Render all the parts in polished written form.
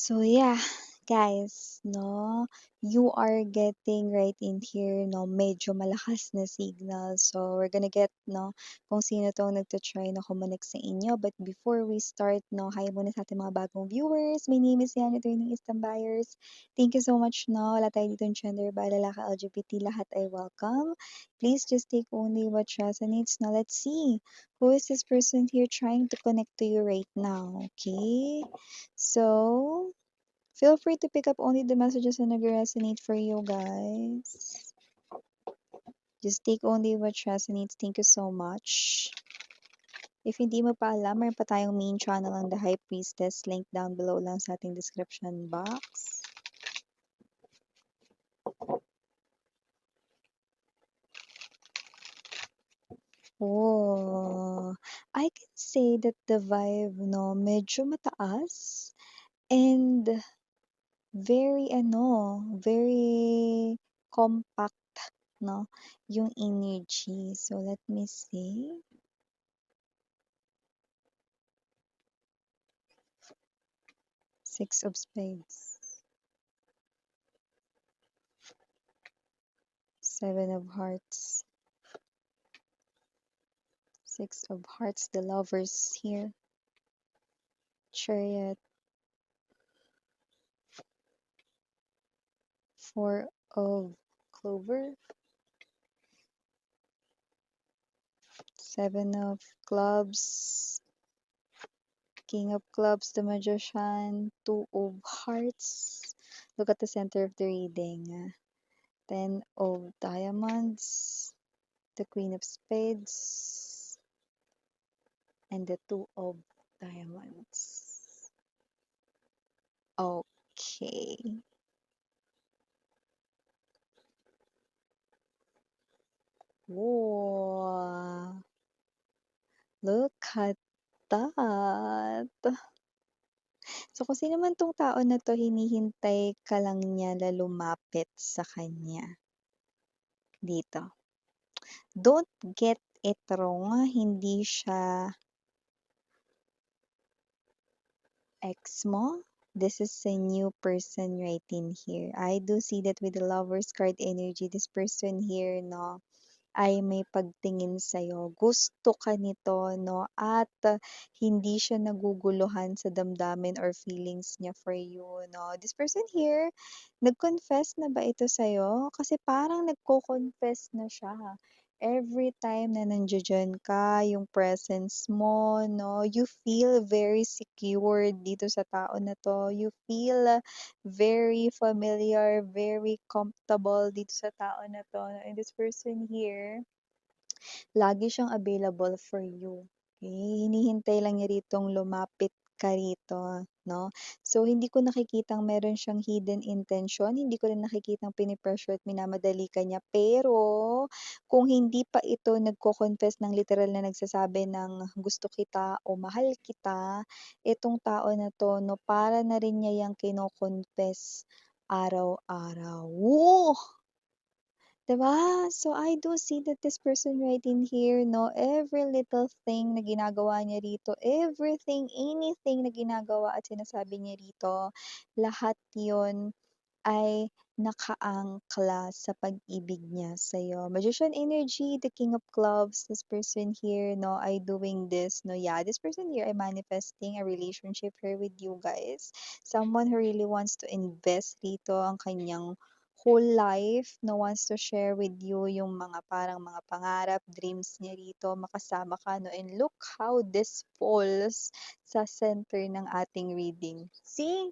So yeah, guys, no, you are getting right in here, no, medyo malakas na signal. So we're gonna get, no, kung sino tong nagtatry na kumonek sa inyo. But before we start, no, hi muna sa ating mga bagong viewers. My name is Yan, Attorney Istambayers. Thank you so much, no. Wala tayo dito gender ba, lalaki, LGBT, lahat ay welcome. Please just take only what resonates. Now let's see. Who is this person here trying to connect to you right now? Okay. So, feel free to pick up only the messages that resonate for you guys. Just take only what resonates. Thank you so much. If hindi mo pa alam, mayroon pa tayong main channel ng The High Priestess. Link down below lang sa ating description box. Oh, I can say that the vibe, no, medyo mataas and very compact, no, yung energy. So, let me see. Six of Spades. Seven of Hearts. Six of Hearts, the lovers here. Chariot. Four of Clover. Seven of Clubs. King of Clubs, the Magician. Two of Hearts. Look at the center of the reading. Ten of Diamonds. The Queen of Spades. And the Two of Diamonds. Okay. Whoa. Look at that. So, kung sino man 'tong tao na 'to, hinihintay ka lang niya na lumapit sa kanya. Dito. Don't get it wrong, hindi siya ex mo. This is a new person right in here. I do see that with the Lovers card energy, this person here, no, ay may pagtingin sa'yo. Gusto ka nito, no? At hindi siya naguguluhan sa damdamin or feelings niya for you, no? This person here, nag-confess na ba ito sa'yo? Kasi parang nagko-confess na siya. Every time na nandiyan ka, yung presence mo, no? You feel very secure dito sa tao na to. You feel very familiar, very comfortable dito sa tao na to. And this person here, lagi siyang available for you. Okay? Hinihintay lang niya ritong lumapit ka rito, no? So, hindi ko nakikitang meron siyang hidden intention, hindi ko rin nakikitang pinipressure at minamadali ka niya. Pero, kung hindi pa ito nagko-confess ng literal na nagsasabi ng gusto kita o mahal kita, itong tao na 'to, no, para na rin niya yang kino-confess araw-araw. Woo! 'Di ba? So, I do see that this person right in here, no, every little thing na ginagawa niya rito, everything, anything na ginagawa at sinasabi niya rito, lahat yon ay nakaangkla sa pag-ibig niya sa'yo. Magician energy, the King of Clubs, this person here, no, ay doing this, no, yeah, this person here ay manifesting a relationship here with you guys. Someone who really wants to invest dito ang kanyang whole life, no, wants to share with you yung mga parang mga pangarap, dreams niya rito, makasama ka, no, and look how this falls sa center ng ating reading. See?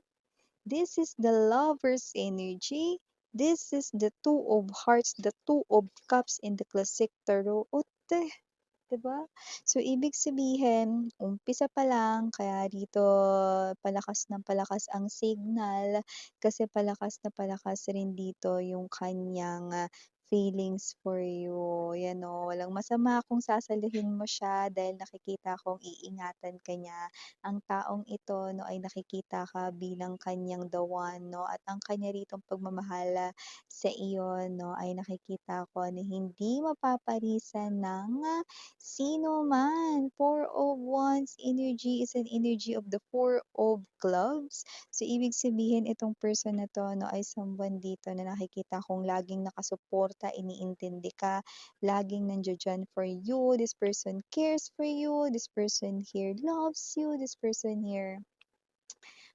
This is the lover's energy. This is the two of hearts, the two of cups in the classic tarot. Ute, 'di ba? So, ibig sabihin, umpisa pa lang, kaya dito palakas ng palakas ang signal, kasi palakas na palakas rin dito yung kanyang feelings for you. Yan 'no, walang masama kung sasaluhin mo siya dahil nakikita kong iingatan ka niya. Ang taong ito 'no ay nakikita ka bilang kanyang the one 'no at ang kanya ritong pagmamahal sa iyo 'no ay nakikita ko na hindi mapapalisan ng sino man. Four of Wands energy is an energy of the Four of Clubs. So, ibig sabihin itong person na 'to 'no, ay someone dito na nakikita kong laging nakasuporta, iniintindi ka, laging nandiya-diyan for you. This person cares for you, this person here loves you, this person here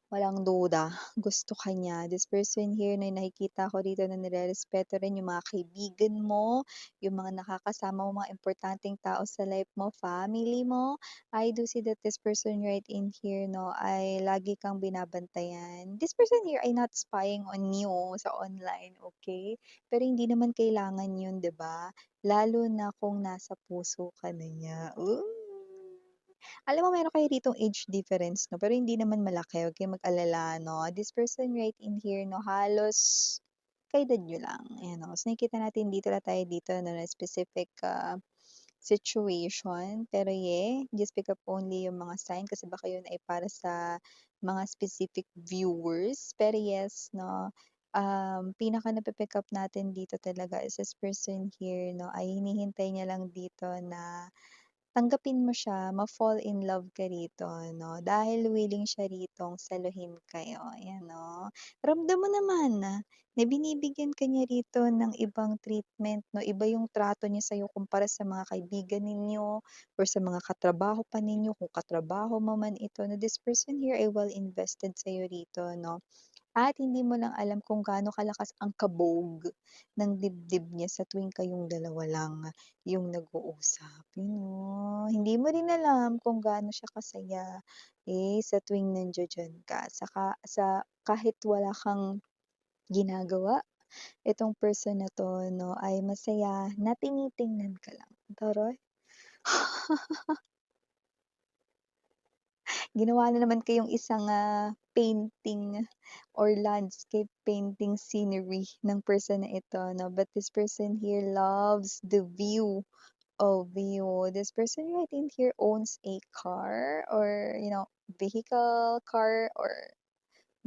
walang duda, gusto ka niya. This person here na nakikita ko dito na nirerespeto rin yung mga kaibigan mo, yung mga nakakasama mo, mga importanteng tao sa life mo, family mo. I do see that this person right in here, no, ay lagi kang binabantayan. This person here ay not spying on you sa online, okay? Pero hindi naman kailangan yun, 'di ba? Lalo na kung nasa puso ka na niya. Ooh. Alam mo meron kayo ditong age difference 'no, pero hindi naman malaki, huwag kayong mag-alala 'no. This person right in here 'no, halos kaedad niyo lang, ayan 'no. So nakikita natin dito na tayo dito 'no, na specific, situation. Pero just pick up only yung mga sign kasi baka yun ay para sa mga specific viewers. Pero yes 'no, pinaka napi-pick up natin dito talaga is this person here 'no, ay hinihintay niya lang dito na tanggapin mo siya, ma-fall in love ka rito 'no, dahil willing siya ritong saluhin kayo, ayan 'no. Ramdam mo naman na binibigyan ka niya rito ng ibang treatment 'no, iba yung trato niya sa'yo kumpara sa mga kaibigan ninyo or sa mga katrabaho pa ninyo, kung katrabaho mo man ito na this person here ay well invested sa'yo rito 'no. At hindi mo lang alam kung gaano kalakas ang kabog ng dibdib niya sa tuwing kayong dalawa lang yung nag-uusap, yun 'no. Hindi mo rin alam kung gaano siya kasaya, sa tuwing nandiya-diyan ka sa kahit wala kang ginagawa, itong person na 'to 'no ay masaya na tinitingnan ka lang. Taray. Ginawa na naman kayong isang, painting or landscape painting scenery ng person na ito 'no, but this person here loves the view of you. This person right in here owns a car or, vehicle, car or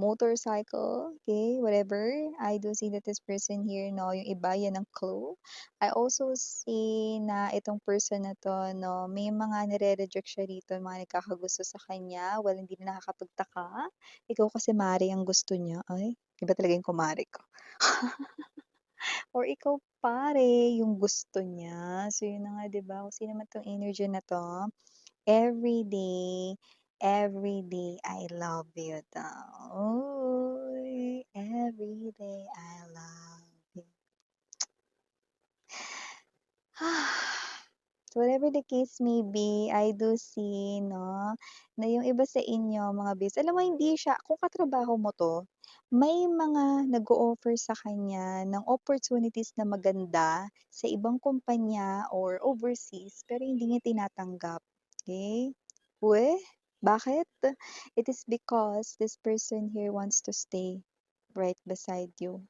motorcycle, okay, whatever. I do see that this person here 'no, yung iba yan ang clue. I also see na itong person na 'to 'no, may mga nire-reject siya rito, mga nagkakagusto sa kanya. Well, hindi na nakakapagtaka. Ikaw kasi mare ang gusto niya. Ay, iba talaga yung kumare ko. Or ikaw pare yung gusto niya. So yun na nga 'di ba, kung sino man 'tong energy na 'to, everyday, everyday I love you daw. Uy, everyday I love you. Whatever the case may be, I do see 'no, na yung iba sa inyo mga bes alam mo hindi siya kung katrabaho mo 'to, may mga nag-o-offer sa kanya ng opportunities na maganda sa ibang kumpanya or overseas pero hindi niya tinatanggap, okey? Weh, bakit? It is because this person here wants to stay right beside you.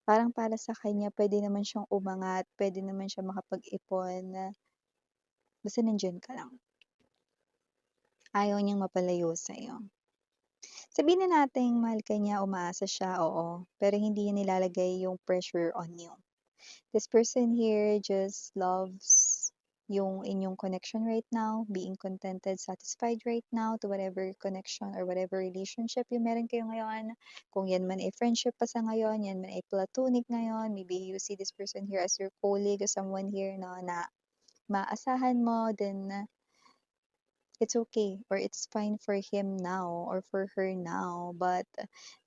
Parang para sa kanya puwede naman siyang umangat, puwede naman siya makapag-ipon, basta nandiyan ka lang. Ayaw niyang mapalayo sa'yo. Sabihin na nating mahal ka niya, umaasa siya, oo, pero hindi niya nilalagay yung pressure on you. This person here just loves yung inyong connection right now, being contented, satisfied right now to whatever connection or whatever relationship yung meron kayo ngayon. Kung yan man ay friendship pa sa ngayon, yan man ay platonic ngayon, maybe you see this person here as your colleague or someone here no, na maasahan mo, then it's okay or it's fine for him now or for her now. But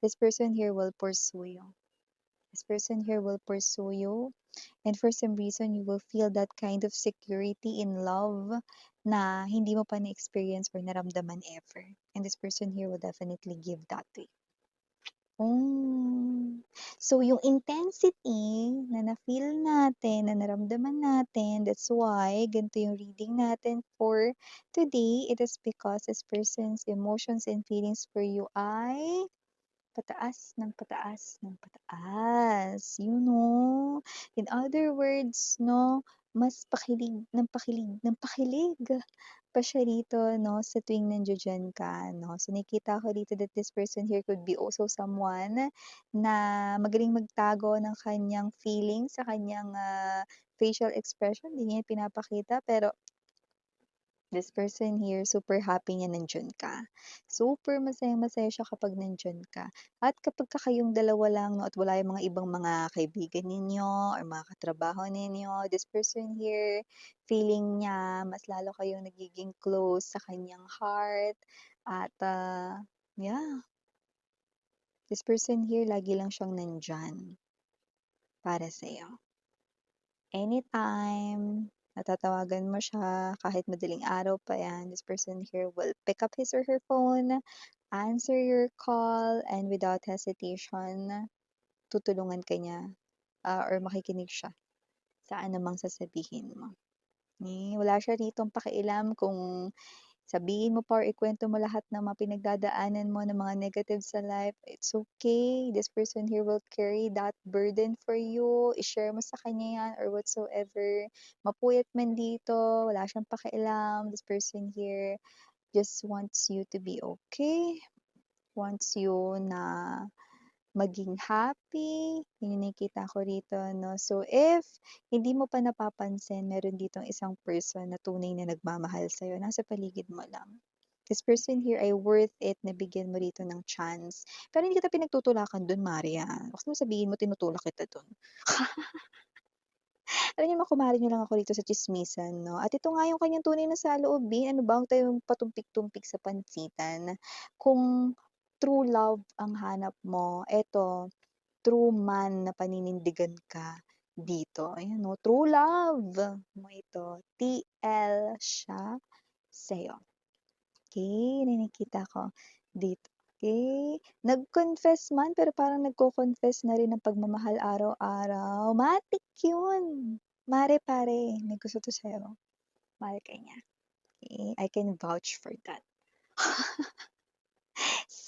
this person here will pursue you. This person here will pursue you. And for some reason, you will feel that kind of security in love na hindi mo pa na-experience or naramdaman ever. And this person here will definitely give that to you. Hmm. So, yung intensity na na-feel natin, na naramdaman natin, that's why ganito yung reading natin for today. It is because this person's emotions and feelings for you ay pataas ng pataas ng pataas, you know? In other words 'no, mas pakilig ng pakilig ng pakilig pa siya rito 'no, sa tuwing nandiya-diyan ka 'no. So, nakikita ko dito that this person here could be also someone na magaling magtago ng kanyang feelings sa kanyang, facial expression, hindi niya pinapakita pero this person here, super happy niya nandiyan ka. Super masayang-masaya siya kapag nandiyan ka. At kapagka kayong dalawa lang 'no, at wala yung mga ibang mga kaibigan ninyo or mga katrabaho ninyo, this person here, feeling niya mas lalo kayong nagiging close sa kanyang heart at, yeah, this person here lagi lang siyang nandiyan para sa'yo. Anytime na tatawagan mo siya, kahit madaling araw pa 'yan, this person here will pick up his or her phone, answer your call, and without hesitation, tutulungan ka niya, or makikinig siya sa anumang sasabihin mo. Wala siya ritong pakialam kung sabihin mo pa or ikuwento mo lahat ng mga pinagdadaanan mo ng mga negative sa life, it's okay. This person here will carry that burden for you. I-share mo sa kanya yan or whatsoever. Mapuyat man dito, wala siyang pakialam. This person here just wants you to be okay, wants you na maging happy, yun yung nakikita ko rito 'no. So, if hindi mo pa napapansin meron ditong isang person na tunay na nagmamahal sa'yo, nasa paligid mo lang. This person here ay worth it na bigyan mo rito ng chance. Pero hindi kita pinagtutulakan dun mare, Huwag mong sabihin mo tinutulak kita dun. Alam niyo kumare niyo lang ako dito sa tsismisan 'no, at ito nga yung kanyang tunay na saloobin, ano ba, huwag tayong patumpik-tumpik sa pansitan. Kung true love ang hanap mo, eto, true man na paninindigan ka dito, ayan 'no, true love mo ito, TL siya sa'yo. Okey, nakikita ko dito, okey. Nag-confess man pero parang nagko-confess na rin ng pagmamahal araw-araw, matik yun. Mare pare, may gusto 'to sa'yo, mahal ka niya, okey, I can vouch for that.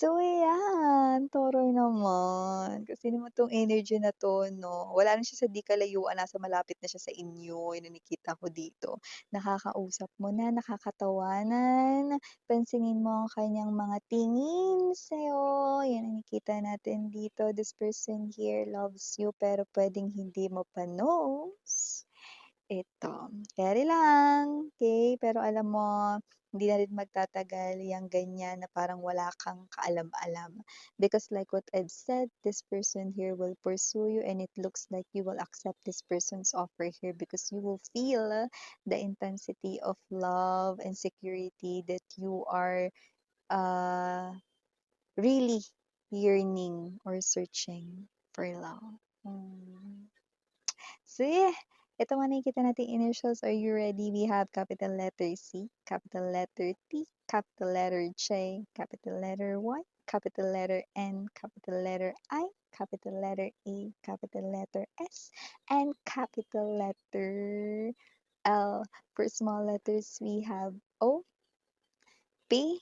So ayan, taray naman. Kasi naman 'tong energy na 'to 'no, wala na siya sa di kalayuan, nasa malapit na siya sa inyo, yun ang nakikita ko dito. Nakakausap mo na, nakakatawanan, pansinin mo ang kanyang mga tingin sa'yo, yan ang nakikita natin dito. This person here loves you pero puwedeng hindi mo pa knows. Ito, kere lang, okey? Pero alam mo, hindi na rin magtatagal yang ganyan na parang wala kang kaalam-alam. Because like what I've said, this person here will pursue you and it looks like you will accept this person's offer here because you will feel the intensity of love and security that you are, uh, really yearning or searching for love. Hmm. So yeah, ito mga nakikita nating initials. Are you ready? We have capital letter C, capital letter T, capital letter J, capital letter Y, capital letter N, capital letter I, capital letter A, capital letter S, and capital letter L. For small letters, we have O, P,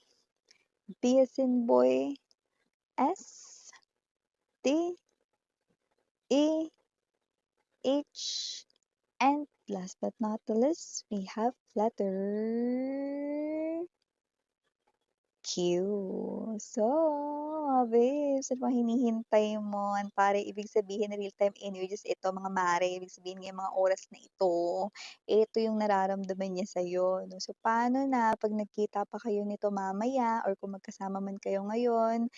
B as in boy, S, T, E, H, and last but not the least, we have letter Q. So, mga babes, ano bang hinihintay mo? Ang pare, ibig sabihin real-time energies ito mga mare. Ibig sabihin ngayong mga oras na ito yung nararamdaman niya sa'yo. No? So, paano na pag nagkita pa kayo nito mamaya or kung magkasama man kayo ngayon,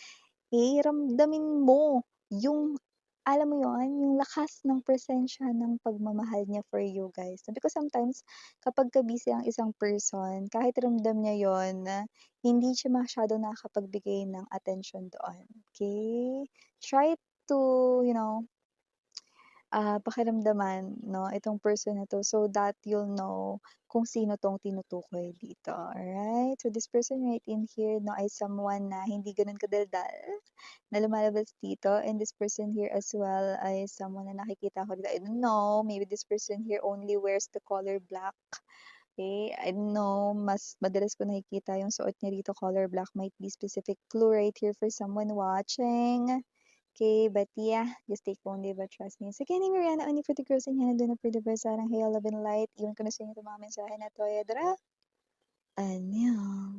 ramdamin mo yung alam mo yon yung lakas ng presensya ng pagmamahal niya for you guys. Because sometimes kapagka busy ang isang person, kahit ramdam niya yon hindi siya masyadong nakakapagbigay ng attention doon, okay? Try to, you know, pakiramdaman 'no, itong person na 'to so that you'll know kung sino 'tong tinutukoy dito, alright? So this person right in here 'no, ay someone na hindi gano'n kadaldal na lumalabas dito and this person here as well ay someone na nakikita ko dito, I don't know, maybe this person here only wears the color black Okay, I know mas madalas ko nakikita yung suot niya dito color black, might be specific clue right here for someone watching. Okay, but yeah, just take only but trust me. So, kaya ni Mariana, only for the girls in Hannah, doon na for the best, sarang hey, love and light. Iwan ko na sa inyo itong mga mensahe na to, Edra. Annyeong.